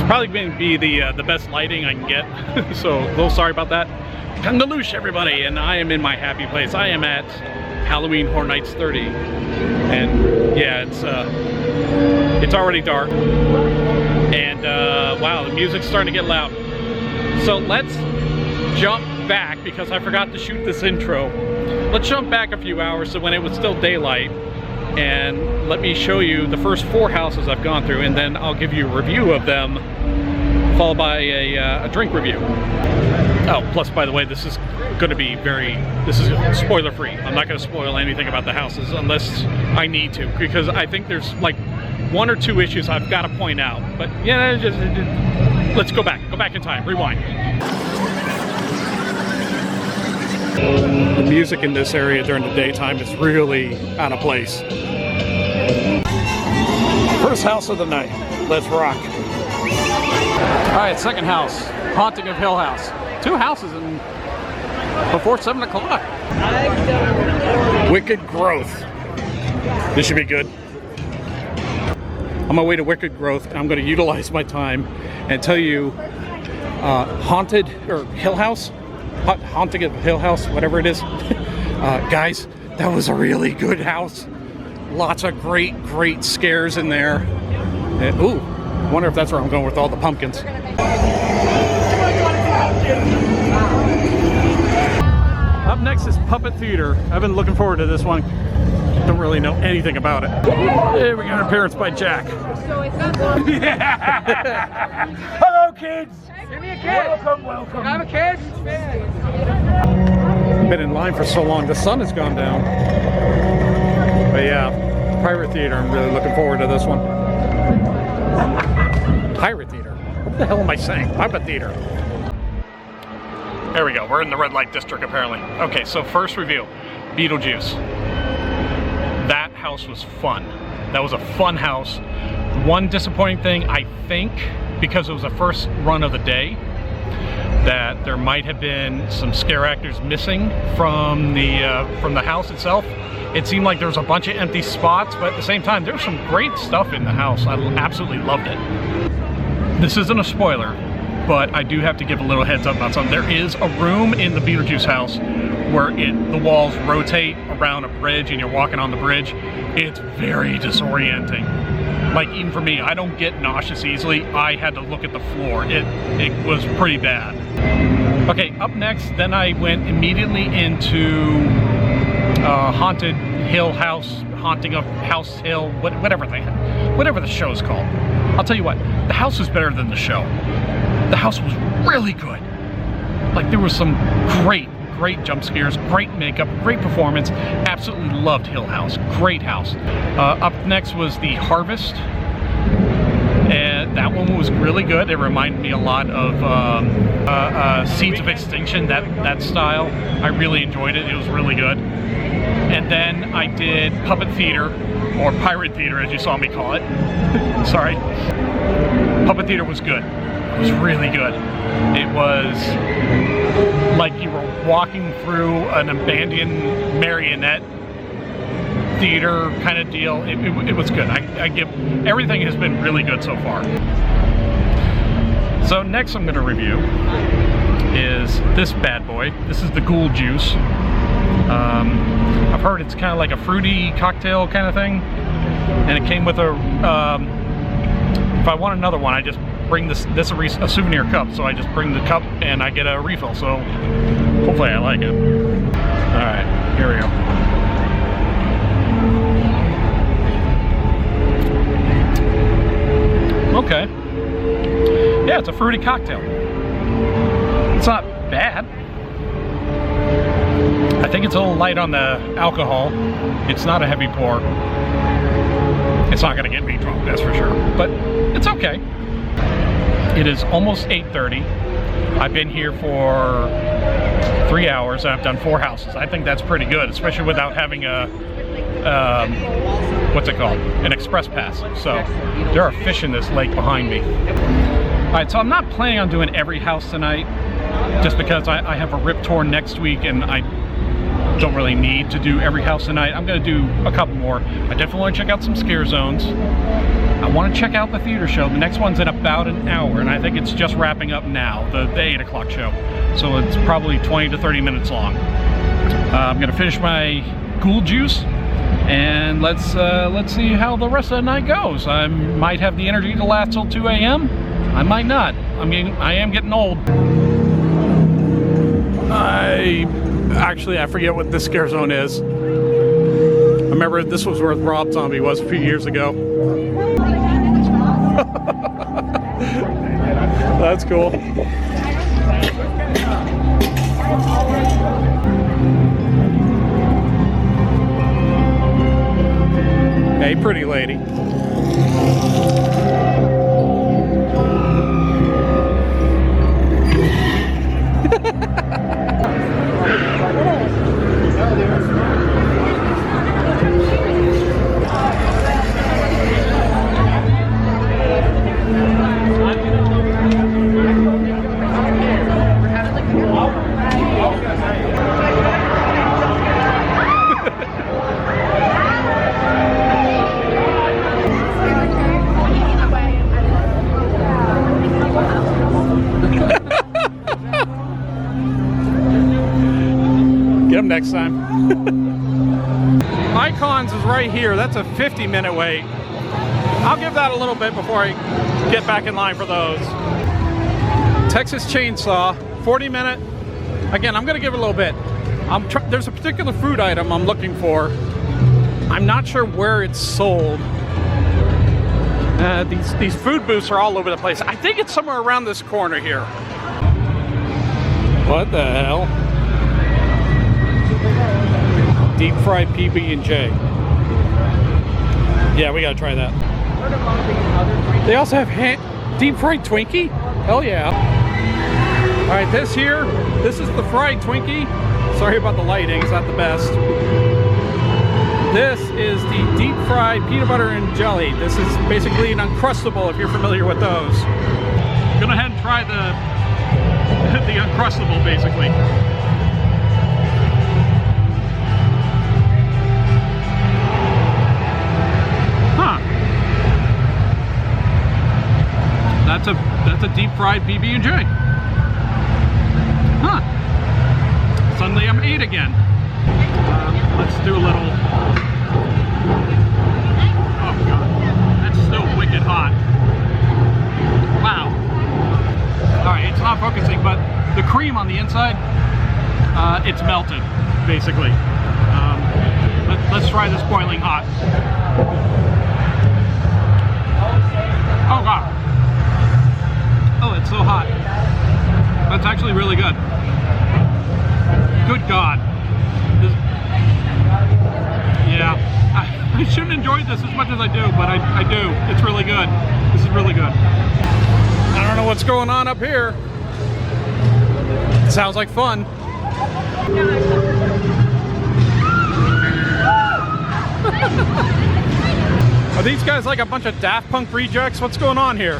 probably going to be the best lighting I can get, so a little sorry about that. Kangaloosh, everybody, and I am in my happy place. I am at Halloween Horror Nights 30, and yeah, it's already dark, and wow, the music's starting to get loud. So let's jump back, because I forgot to shoot this intro. Let's jump back a few hours to when it was still daylight, and let me show you the first 4 houses I've gone through, and then I'll give you a review of them, followed by a drink review. Oh, plus, by the way, this is going to be this is spoiler free. I'm not going to spoil anything about the houses unless I need to, because I think there's like 1 or 2 issues I've got to point out. But yeah, let's go back in time, rewind. The music in this area during the daytime is really out of place. First house of the night. Let's rock. All right, second house, Haunting of Hill House. 2 houses before 7 o'clock. Wicked Growth. This should be good. On my way to Wicked Growth, I'm going to utilize my time and tell you Haunted or Hill House, Haunting of Hill House, whatever it is. Guys, that was a really good house. Lots of great scares in there. And, ooh, wonder if that's where I'm going with all the pumpkins. Up next is Puppet Theater. I've been looking forward to this one. Don't really know anything about it. Hey, we got an appearance by Jack. Hello, kids. Give me a kid. Welcome. Can I have a kid? I've been in line for so long. The sun has gone down. But yeah, Pirate Theater. I'm really looking forward to this one. Pirate Theater. What the hell am I saying? Puppet Theater. There we go. We're in the red light district, apparently. Okay, so first review, Beetlejuice. That house was fun. That was a fun house. One disappointing thing, I think, because it was the first run of the day, that there might have been some scare actors missing from the house itself. It seemed like there was a bunch of empty spots, but at the same time, there was some great stuff in the house. I absolutely loved it. This isn't a spoiler, but I do have to give a little heads up about something. There is a room in the Beetlejuice house where the walls rotate around a bridge and you're walking on the bridge. It's very disorienting. Like, even for me, I don't get nauseous easily. I had to look at the floor. It was pretty bad. Okay, up next, then I went immediately into Haunted Hill House, Haunting of House Hill, whatever the show is called. I'll tell you what, the house was better than the show. The house was really good. Like, there was some great jump scares, great makeup, great performance. Absolutely loved Hill House. Great house. Up next was The Harvest. And that one was really good. It reminded me a lot of Seeds of Extinction, that style. I really enjoyed it. It was really good. And then I did Puppet Theater, or Pirate Theater as you saw me call it. Sorry. Puppet Theater was good. It was really good. It was like you were walking through an abandoned marionette theater kind of deal. It was good. I give, everything has been really good so far. So next I'm going to review is this bad boy. This is the Ghoul Juice. I've heard it's kind of like a fruity cocktail kind of thing, and it came with a if I want another one, I just bring this a souvenir cup, so I just bring the cup and I get a refill, so hopefully I like it. Alright, here we go. Okay. Yeah, it's a fruity cocktail. It's not bad. I think it's a little light on the alcohol. It's not a heavy pour. It's not gonna get me drunk, that's for sure, but it's okay. It is almost 8:30. I've been here for 3 hours and I've done 4 houses. I think that's pretty good, especially without having a, what's it called? An express pass. So there are fish in this lake behind me. All right, so I'm not planning on doing every house tonight, just because I have a rip tour next week and I don't really need to do every house tonight. I'm gonna do a couple more. I definitely want to check out some scare zones. I want to check out the theater show. The next one's in about an hour, and I think it's just wrapping up now, the 8 o'clock show. So it's probably 20 to 30 minutes long. I'm gonna finish my Ghoul Juice, and let's see how the rest of the night goes. I might have the energy to last till 2 a.m. I might not. I am getting old. I forget what this scare zone is. I remember this was where Rob Zombie was a few years ago. That's cool. Hey, pretty lady. Get them next time. Icons is right here. That's a 50-minute wait. I'll give that a little bit before I get back in line for those. Texas Chainsaw, 40-minute. Again, I'm gonna give it a little bit. There's a particular food item I'm looking for. I'm not sure where it's sold. These food booths are all over the place. I think it's somewhere around this corner here. What the hell? Deep fried PB&J. Yeah, we gotta try that. They also have deep fried Twinkie? Hell yeah. All right, this is the fried Twinkie. Sorry about the lighting, it's not the best. This is the deep fried peanut butter and jelly. This is basically an Uncrustable if you're familiar with those. Go ahead and try the Uncrustable basically. That's a deep fried PB&J. Huh. Suddenly I'm 8 again. Let's do a little. Oh god, that's still wicked hot. Wow. All right, it's not focusing, but the cream on the inside, it's melted, basically. Let's try this boiling hot. Oh god. Oh, it's so hot. That's actually really good. Good God. Yeah, I shouldn't enjoy this as much as I do, but I do. It's really good. This is really good. I don't know what's going on up here. It sounds like fun. Are these guys like a bunch of Daft Punk rejects? What's going on here?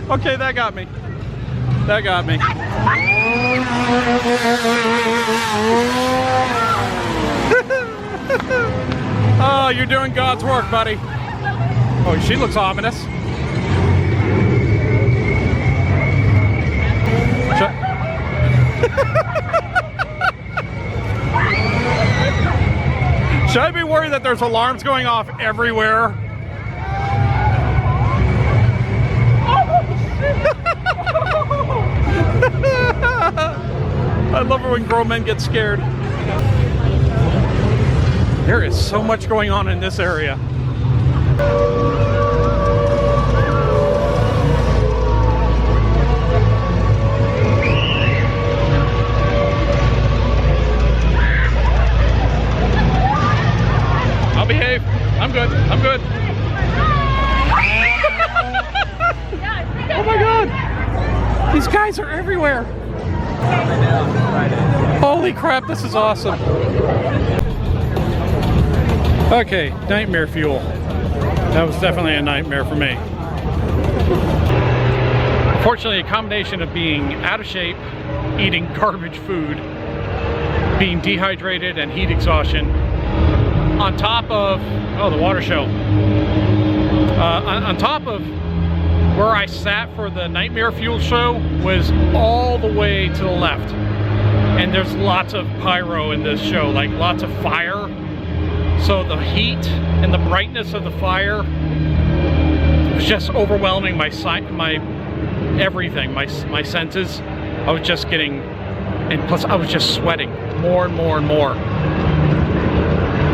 Okay, that got me. That got me. Oh, you're doing God's work, buddy. Oh, she looks ominous. Should I be worried that there's alarms going off everywhere? I love it when grown men get scared. There is so much going on in this area. I'll behave. I'm good. I'm good. Oh my god! These guys are everywhere. Holy crap, this is awesome. Okay, nightmare fuel. That was definitely a nightmare for me. Unfortunately, a combination of being out of shape, eating garbage food, being dehydrated and heat exhaustion, on top of, oh, the water show. On top of where I sat for the nightmare fuel show was all the way to the left. And there's lots of pyro in this show, like lots of fire. So the heat and the brightness of the fire was just overwhelming my everything, my senses. I was just getting, and plus I was just sweating more and more and more.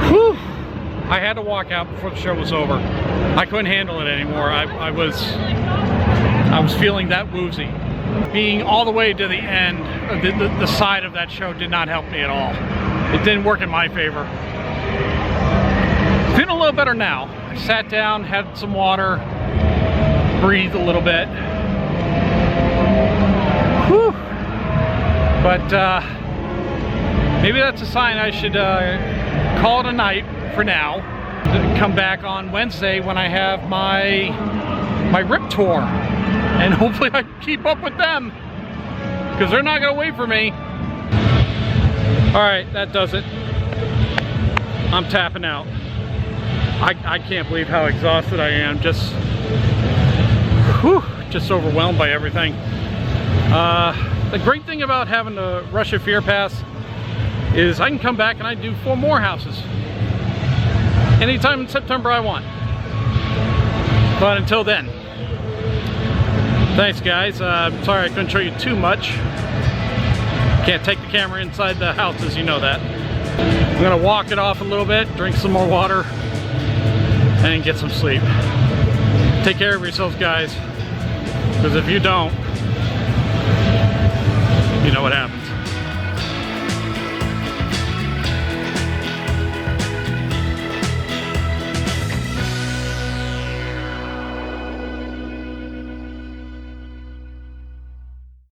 Whew! I had to walk out before the show was over. I couldn't handle it anymore. I was feeling that woozy. Being all the way to the end, the side of that show did not help me at all. It didn't work in my favor. Feeling a little better now. I sat down, had some water, breathed a little bit. Whew. But maybe that's a sign I should call it a night for now. Come back on Wednesday when I have my rip tour, and hopefully I can keep up with them, because they're not gonna wait for me. All right, that does it. I'm tapping out. I can't believe how exhausted I am. Just overwhelmed by everything. The great thing about having the Russia Fear Pass is I can come back and I do 4 more houses anytime in September I want. But until then, thanks guys. Sorry I couldn't show you too much. Can't take the camera inside the houses, you know that. I'm gonna walk it off a little bit, drink some more water, and get some sleep. Take care of yourselves, guys, because if you don't, you know what happens.